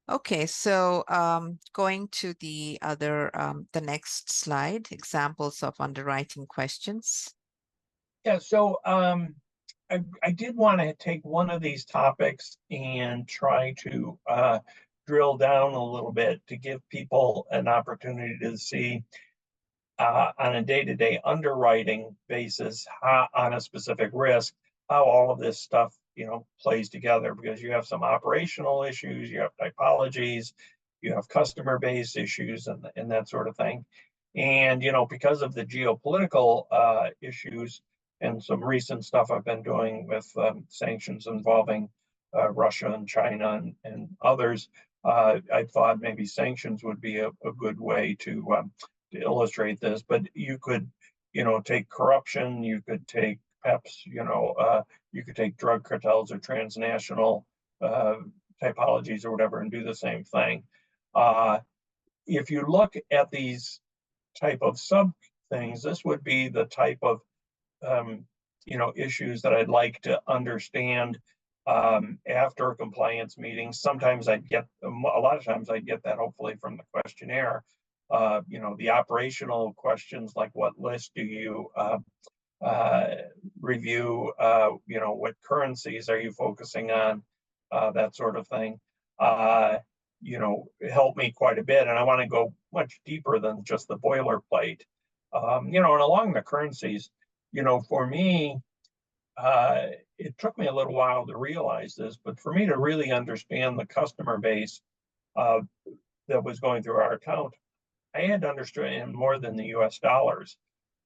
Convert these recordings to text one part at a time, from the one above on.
Okay, so going to the next slide, examples of underwriting questions. Yeah, so I did want to take one of these topics and try to drill down a little bit to give people an opportunity to see on a day-to-day underwriting basis on a specific risk how all of this stuff plays together, because you have some operational issues, you have typologies, you have customer base issues, and that sort of thing. And because of the geopolitical issues and some recent stuff I've been doing with sanctions involving Russia and China and others, I thought maybe sanctions would be a good way to illustrate this. But you could, take corruption, you could take PEPs, you could take drug cartels or transnational typologies or whatever and do the same thing. If you look at these type of sub things, this would be the type of issues that I'd like to understand after a compliance meeting. Sometimes I'd get, a lot of times I'd get that hopefully from the questionnaire. The operational questions like what list do you review, what currencies are you focusing on, that sort of thing, help me quite a bit. And I want to go much deeper than just the boilerplate. And along the currencies, for me, it took me a little while to realize this, but for me to really understand the customer base that was going through our account, I had to understand more than the US dollars.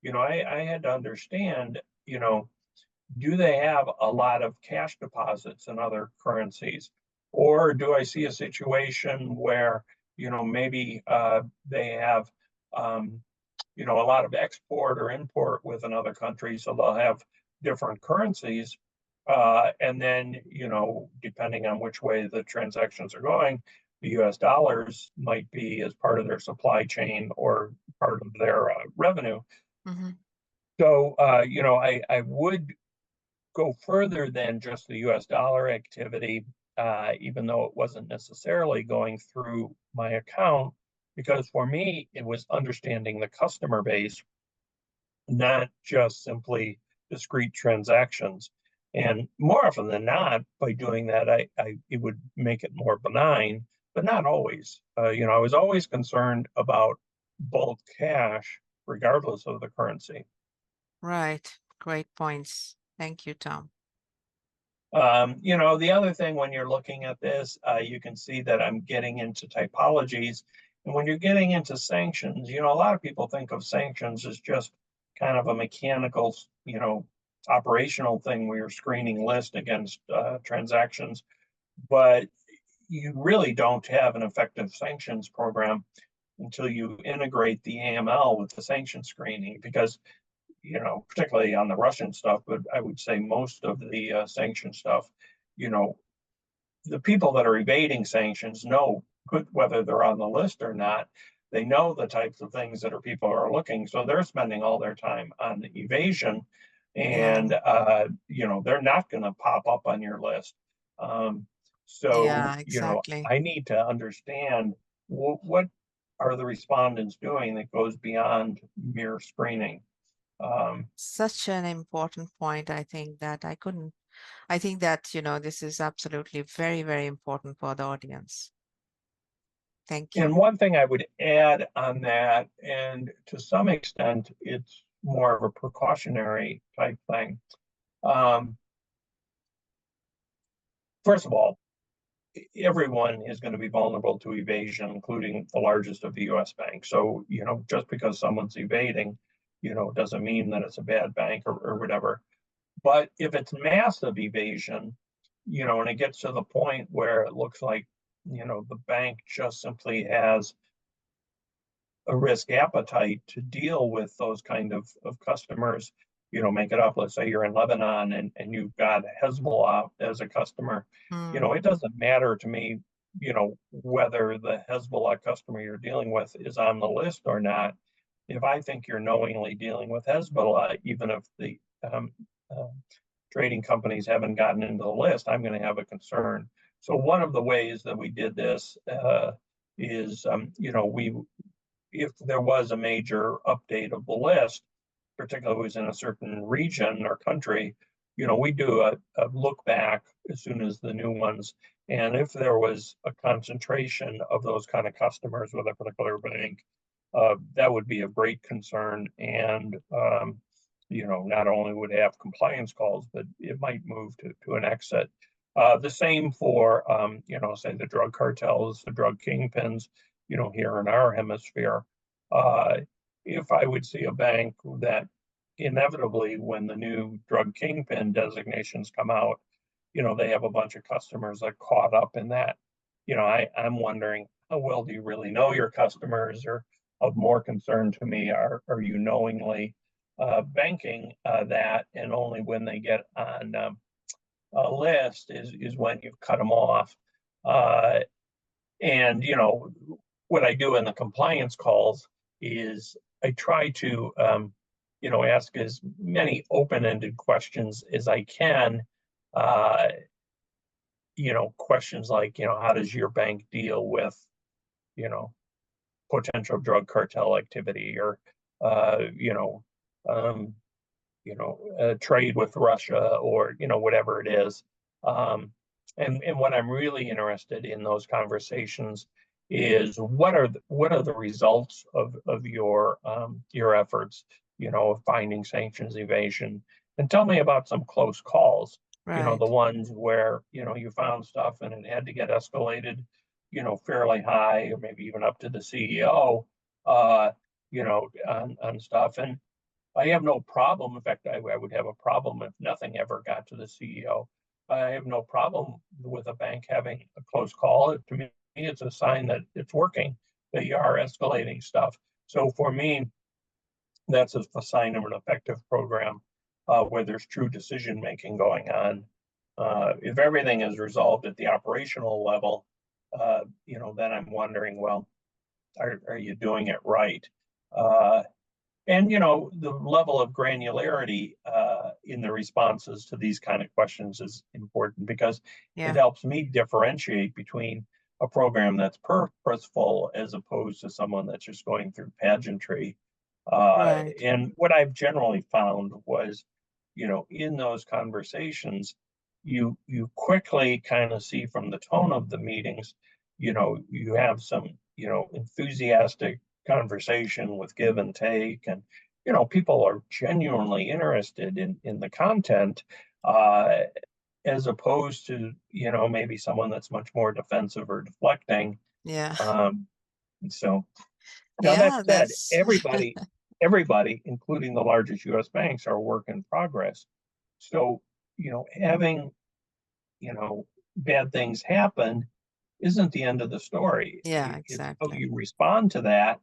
I had to understand, do they have a lot of cash deposits in other currencies? Or do I see a situation where, maybe they have, a lot of export or import with another country, so they'll have different currencies. And then, depending on which way the transactions are going, the US dollars might be as part of their supply chain or part of their revenue. Mm-hmm. So, I would go further than just the US dollar activity, even though it wasn't necessarily going through my account, because for me, it was understanding the customer base, not just simply discrete transactions. And more often than not, by doing that, it would make it more benign, but not always. I was always concerned about bulk cash, regardless of the currency. Right. Great points. Thank you, Tom. The other thing when you're looking at this, you can see that I'm getting into typologies. And when you're getting into sanctions, a lot of people think of sanctions as just kind of a mechanical, operational thing where you're screening list against transactions. But you really don't have an effective sanctions program until you integrate the AML with the sanction screening, because particularly on the Russian stuff, but I would say most of the sanction stuff, you know, the people that are evading sanctions know whether they're on the list or not. They know the types of things that people are looking, so they're spending all their time on evasion, Yeah. and they're not going to pop up on your list. So Yeah, exactly. I need to understand what are the respondents doing that goes beyond mere screening. Such an important point. I think that, this is absolutely very, very important for the audience. Thank you. And one thing I would add on that, and to some extent, it's more of a precautionary type thing. Um, First of all, everyone is going to be vulnerable to evasion, including the largest of the US banks. So, just because someone's evading, doesn't mean that it's a bad bank or whatever. But if it's massive evasion, and it gets to the point where it looks like, the bank just simply has a risk appetite to deal with those kind of customers, make it up. Let's say you're in Lebanon and you've got Hezbollah as a customer. Mm, It doesn't matter to me, whether the Hezbollah customer you're dealing with is on the list or not. If I think you're knowingly dealing with Hezbollah, even if the um, trading companies haven't gotten into the list, I'm going to have a concern. So one of the ways that we did this is, if there was a major update of the list, particularly if it was in a certain region or country, we do a look back as soon as the new ones. And if there was a concentration of those kind of customers with a particular bank, that would be a great concern. And, not only would it have compliance calls, but it might move to an exit. The same for, say the drug cartels, the drug kingpins, here in our hemisphere. Uh, if I would see a bank that inevitably, when the new drug kingpin designations come out, they have a bunch of customers that caught up in that. I'm wondering, how well do you really know your customers? Or of more concern to me, are you knowingly banking that, and only when they get on a list is when you've cut them off. Uh, and what I do in the compliance calls is I try to ask as many open-ended questions as I can. Uh, Questions like, how does your bank deal with, you know, potential drug cartel activity, or uh, you know, um, trade with Russia, or whatever it is. Um, and what I'm really interested in those conversations is what are the results of your efforts, of finding sanctions evasion, and tell me about some close calls. The Right. ones where you found stuff and it had to get escalated, fairly high, or maybe even up to the CEO, on stuff. And I have no problem. In fact, I would have a problem if nothing ever got to the CEO. I have no problem with a bank having a close call. To me, it's a sign that it's working, that you are escalating stuff. So for me, that's a sign of an effective program where there's true decision making going on. If everything is resolved at the operational level, then I'm wondering, well, are you doing it right? Uh, and the level of granularity in the responses to these kind of questions is important, because it Yeah. helps me differentiate between a program that's purposeful as opposed to someone that's just going through pageantry. Right. And what I've generally found was, in those conversations, you quickly kind of see from the tone of the meetings, you have some, enthusiastic conversation with give and take, and people are genuinely interested in the content, uh, as opposed to maybe someone that's much more defensive or deflecting. Yeah. um, so now, that Yeah, said, that's everybody, including the largest U.S. banks, are a work in progress. So, having, bad things happen isn't the end of the story. yeah, It's how exactly. you respond to that,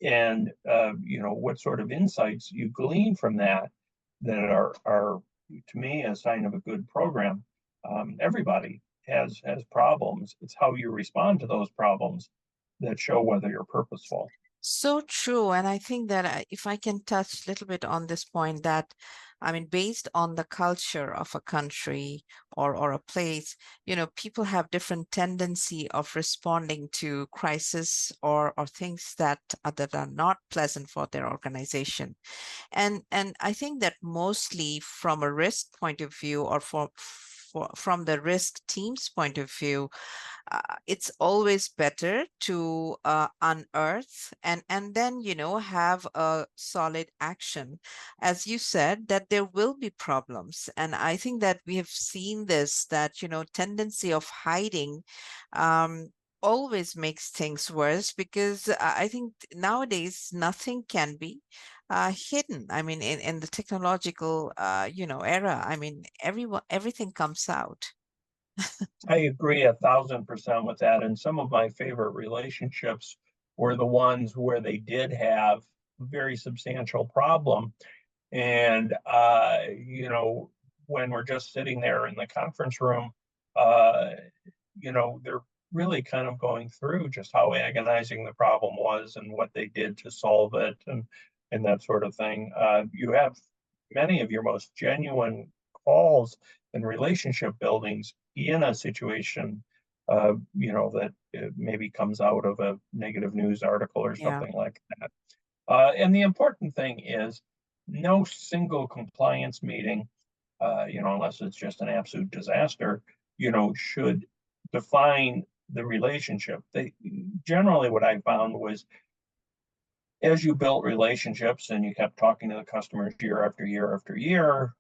and what sort of insights you glean from that, that are to me a sign of a good program. Everybody has problems. It's how you respond to those problems that show whether you're purposeful. So true. And I think that if I can touch a little bit on this point, that I mean, based on the culture of a country or a place, people have different tendency of responding to crisis or things that are not pleasant for their organization. And I think that mostly from a risk point of view, or from the risk team's point of view, it's always better to unearth and then have a solid action. As you said, that there will be problems, and I think that we have seen this, that tendency of hiding um, always makes things worse, because I think nowadays nothing can be hidden. I mean, in the technological era, I mean, everything comes out. I agree 1,000% with that. And some of my favorite relationships were the ones where they did have a very substantial problem. And, when we're just sitting there in the conference room, uh, they're really kind of going through just how agonizing the problem was and what they did to solve it, and that sort of thing. You have many of your most genuine calls and relationship buildings in a situation, that maybe comes out of a negative news article or Yeah. something like that. And the important thing is no single compliance meeting, unless it's just an absolute disaster, should define the relationship. They generally what I found was as you built relationships and you kept talking to the customers year after year after year,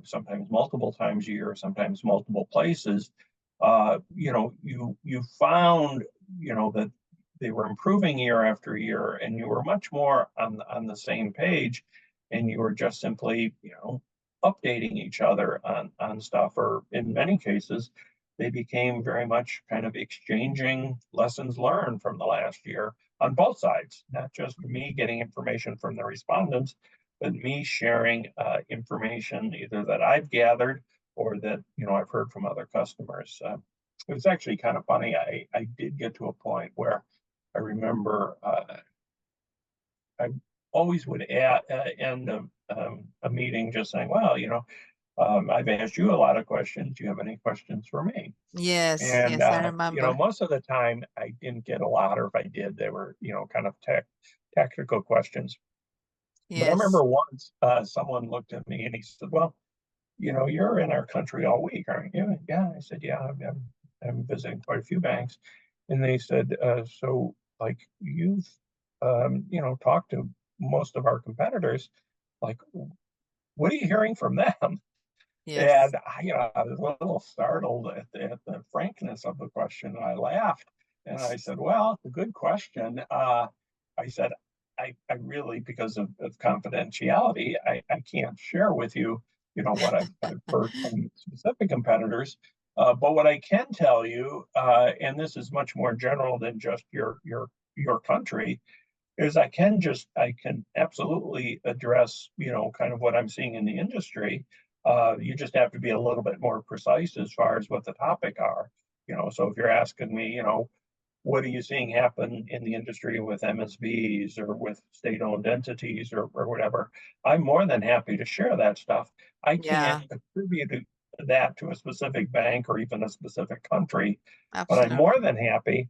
sometimes multiple times a year, sometimes multiple places, you found that they were improving year after year, and you were much more on the same page, and you were just simply updating each other on stuff, or in many cases they became very much kind of exchanging lessons learned from the last year on both sides, not just me getting information from the respondents, but me sharing information either that I've gathered or that I've heard from other customers. It was actually kind of funny. I did get to a point where I remember I always would end a meeting just saying, "Well, I've asked you a lot of questions. Do you have any questions for me?" Yes, And yes, I remember. most of the time I didn't get a lot, or if I did, they were kind of tactical questions. But I Yes, remember once someone looked at me and he said, "Well, you're in our country all week, aren't you?" Yeah, I said, "Yeah, I'm visiting quite a few banks." And they said, "So, like, you've talked to most of our competitors. Like, what are you hearing from them?" yes, And I was a little startled at the frankness of the question. I laughed and I said, "Well, it's a good question." I said, I really, because of confidentiality, I can't share with you, what I've heard from specific competitors. But what I can tell you, and this is much more general than just your country, is I can absolutely address, kind of what I'm seeing in the industry. You just have to be a little bit more precise as far as what the topic are. So if you're asking me, what are you seeing happen in the industry with MSBs or with state-owned entities or whatever, I'm more than happy to share that stuff. I can't yeah, attribute that to a specific bank or even a specific country, but I'm more absolutely. than happy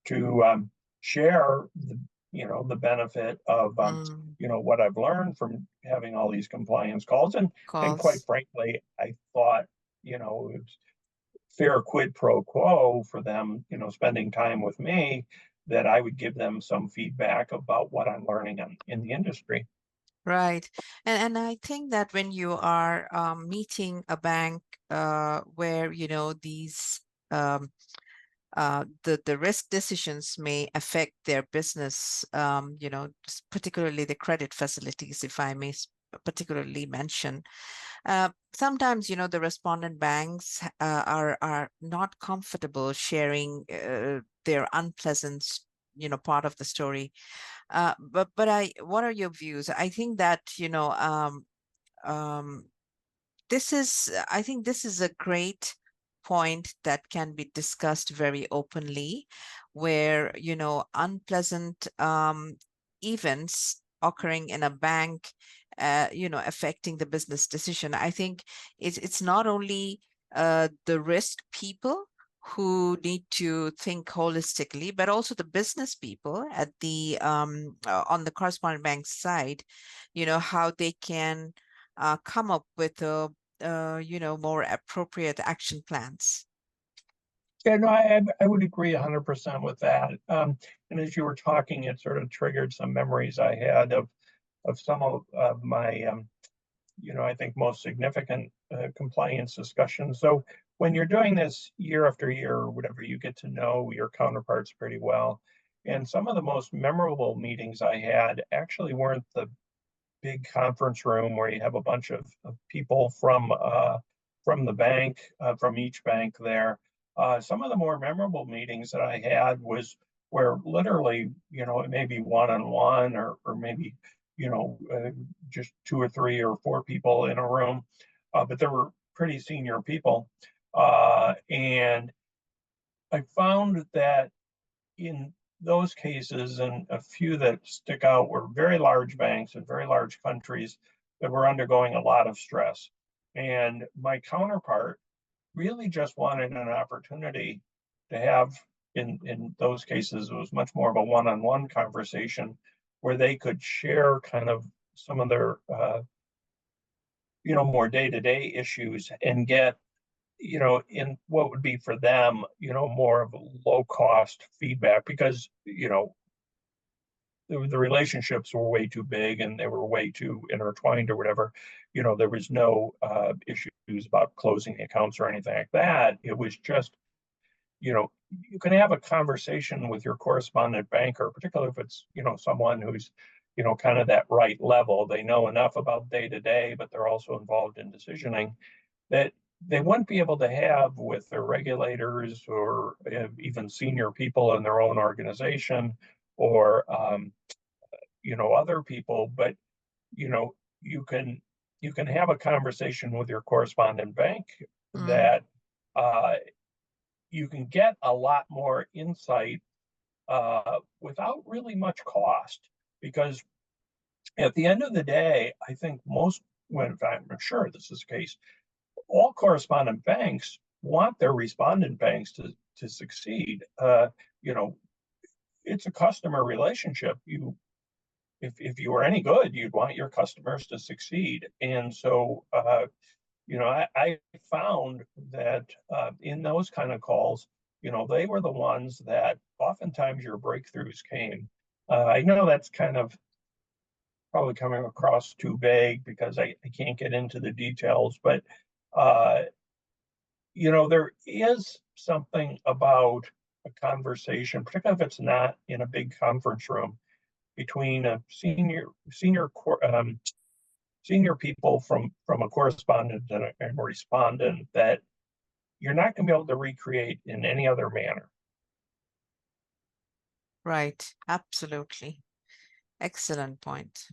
to share the benefit of Mm, what I've learned from having all these compliance calls, and quite calls. frankly, I thought it was fair quid pro quo for them spending time with me, that I would give them some feedback about what I'm learning in the industry. Right. And I think that when you are meeting a bank where, these the risk decisions may affect their business, particularly the credit facilities, if I may particularly mention. Sometimes, the respondent banks are not comfortable sharing their unpleasant, part of the story. But what are your views? I think that, um, I think this is a great point that can be discussed very openly, where, unpleasant events occurring in a bank, affecting the business decision. I think it's not only the risk people who need to think holistically, but also the business people at the on the correspondent bank side, how they can come up with more appropriate action plans. Yeah, no, I would agree 100% with that. And as you were talking, it sort of triggered some memories I had of some of my I think most significant compliance discussions. So when you're doing this year after year or whatever, you get to know your counterparts pretty well. And some of the most memorable meetings I had actually weren't the big conference room where you have a bunch of people from the bank, from each bank there. Some of the more memorable meetings that I had was where literally, it may be one on one, or maybe, just two or three or four people in a room, but there were pretty senior people. And I found that in those cases, and a few that stick out, were very large banks and very large countries that were undergoing a lot of stress. And my counterpart really just wanted an opportunity to have, in those cases, it was much more of a one-on-one conversation where they could share kind of some of their more day-to-day issues and get in what would be for them more of a low cost feedback, because the relationships were way too big and they were way too intertwined or whatever. There was no issues about closing the accounts or anything like that. It was just, you can have a conversation with your correspondent banker, particularly if it's, someone who's, kind of that right level. They know enough about day to day, but they're also involved in decisioning that they wouldn't be able to have with their regulators or even senior people in their own organization, or other people. But you can have a conversation with your correspondent bank Mm, that uh, you can get a lot more insight without really much cost, because at the end of the day, I think most, when I'm sure this is the case, all correspondent banks want their respondent banks to succeed. You know, it's a customer relationship. If you were any good, you'd want your customers to succeed. And so, I found that in those kind of calls, they were the ones that oftentimes your breakthroughs came. I know that's kind of probably coming across too vague because I can't get into the details, but uh, there is something about a conversation, particularly if it's not in a big conference room, between a senior people from a correspondent and a respondent, that you're not going to be able to recreate in any other manner. right. Absolutely. Excellent point.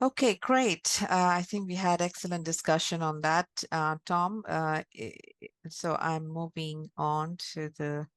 Okay, great. I think we had excellent discussion on that, Tom. So I'm moving on to the